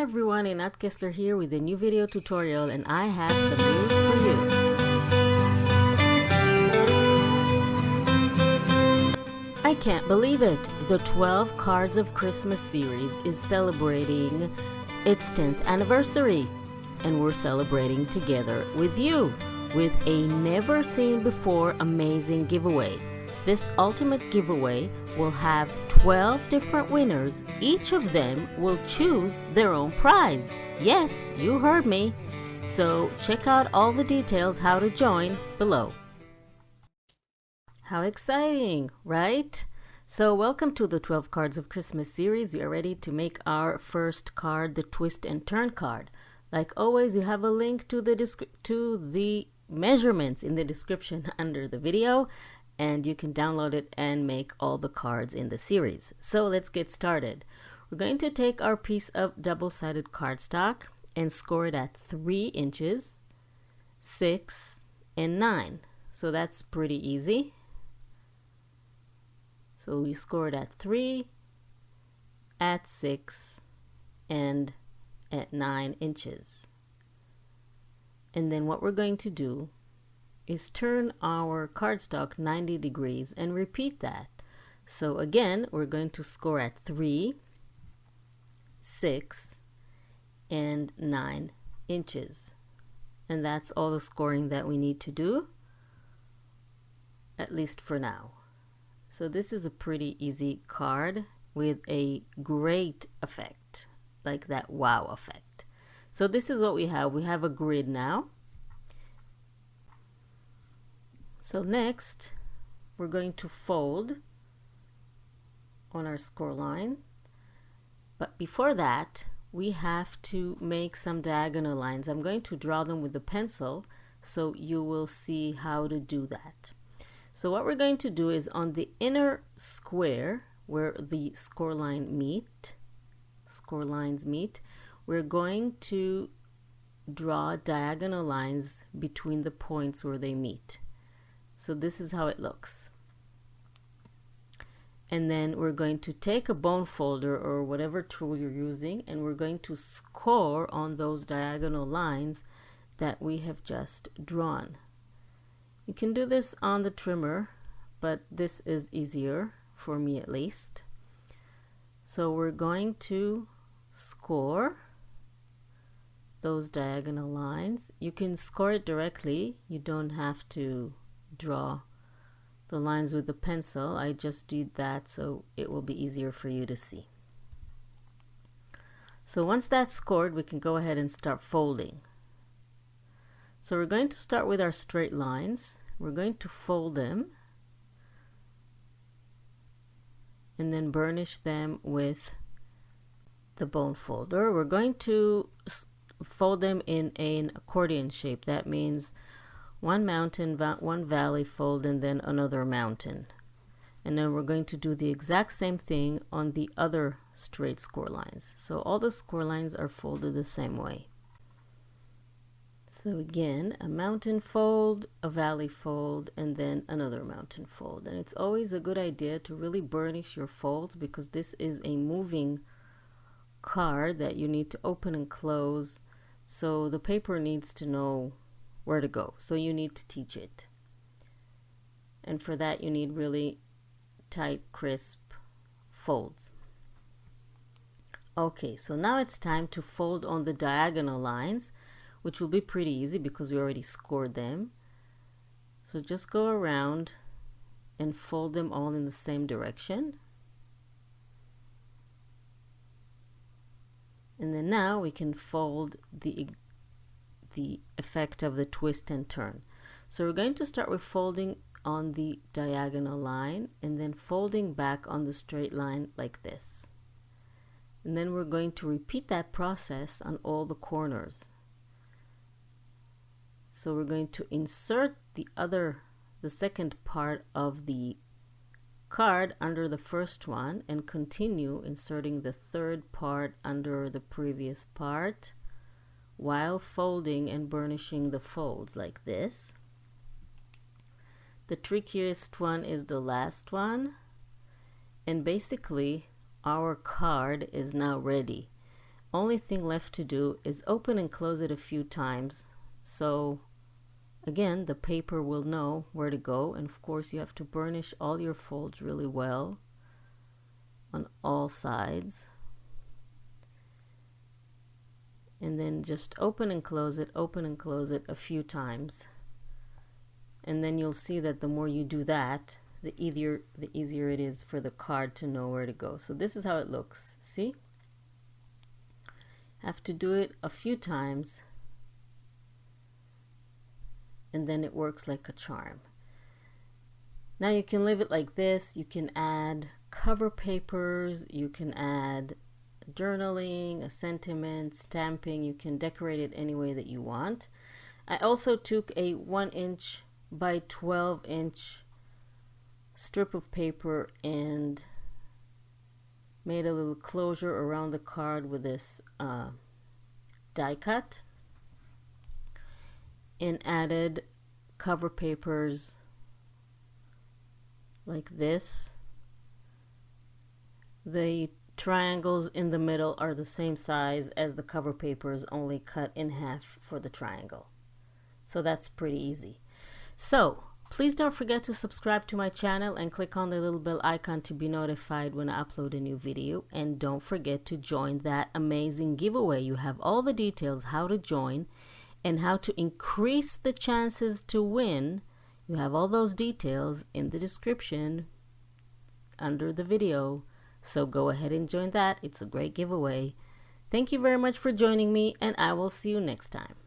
everyone, Inat Kessler here with a new video tutorial, and I have some news for you. I can't believe it! The 12 Cards of Christmas series is celebrating its 10th anniversary, and we're celebrating together with you with a never seen before amazing giveaway. This ultimate giveaway will have 12 different winners. Each of them will choose their own prize. Yes, you heard me. So check out all the details how to join below. How exciting, right? So welcome to the 12 Cards of Christmas series. We are ready to make our first card, the twist and turn card. Like always, you have a link to the measurements in the description under the video, and you can download it and make all the cards in the series. So let's get started. We're going to take our piece of double-sided cardstock and score it at 3 inches, 6, and 9. So that's pretty easy. So we score it at 3, at 6, and at 9 inches. And then what we're going to do is turn our cardstock 90 degrees and repeat that. So again, we're going to score at 3, 6, and 9 inches. And that's all the scoring that we need to do, at least for now. So this is a pretty easy card with a great effect, like that wow effect. So this is what we have. We have a grid now. So next, we're going to fold on our score line. But before that, we have to make some diagonal lines. I'm going to draw them with a pencil, so you will see how to do that. So what we're going to do is on the inner square where the score lines meet, we're going to draw diagonal lines between the points where they meet. So this is how it looks. And then we're going to take a bone folder or whatever tool you're using, and we're going to score on those diagonal lines that we have just drawn. You can do this on the trimmer, but this is easier for me at least. So we're going to score those diagonal lines. You can score it directly. You don't have to draw the lines with the pencil. I just did that so it will be easier for you to see. So once that's scored, we can go ahead and start folding. So we're going to start with our straight lines. We're going to fold them and then burnish them with the bone folder. We're going to fold them in an accordion shape. That means one mountain, one valley fold, and then another mountain. And then we're going to do the exact same thing on the other straight score lines. So all the score lines are folded the same way. So again, a mountain fold, a valley fold, and then another mountain fold. And it's always a good idea to really burnish your folds, because this is a moving card that you need to open and close. So the paper needs to know where to go. So you need to teach it. And for that, you need really tight, crisp folds. Okay, so now it's time to fold on the diagonal lines, which will be pretty easy because we already scored them. So just go around and fold them all in the same direction. And then now we can fold the effect of the twist and turn. So we're going to start with folding on the diagonal line and then folding back on the straight line like this. And then we're going to repeat that process on all the corners. So we're going to insert the second part of the card under the first one and continue inserting the third part under the previous part while folding and burnishing the folds like this. The trickiest one is the last one, and basically our card is now ready. only thing left to do is open and close it a few times, so again the paper will know where to go. And of course you have to burnish all your folds really well on all sides, and then just open and close it a few times, and then you'll see that the more you do that, the easier it is for the card to know where to go. So this is how it looks. See, have to do it a few times, and then it works like a charm. Now you can leave it like this. You can add cover papers, you can add journaling, a sentiment, stamping. You can decorate it any way that you want. I also took a 1" by 12" strip of paper and made a little closure around the card with this die cut, and added cover papers like this. The triangles in the middle are the same size as the cover papers, only cut in half for the triangle. So that's pretty easy. So please don't forget to subscribe to my channel and click on the little bell icon to be notified when I upload a new video. And don't forget to join that amazing giveaway. You have all the details how to join and how to increase the chances to win. You have all those details in the description under the video. So go ahead and join that. It's a great giveaway. Thank you very much for joining me, and I will see you next time.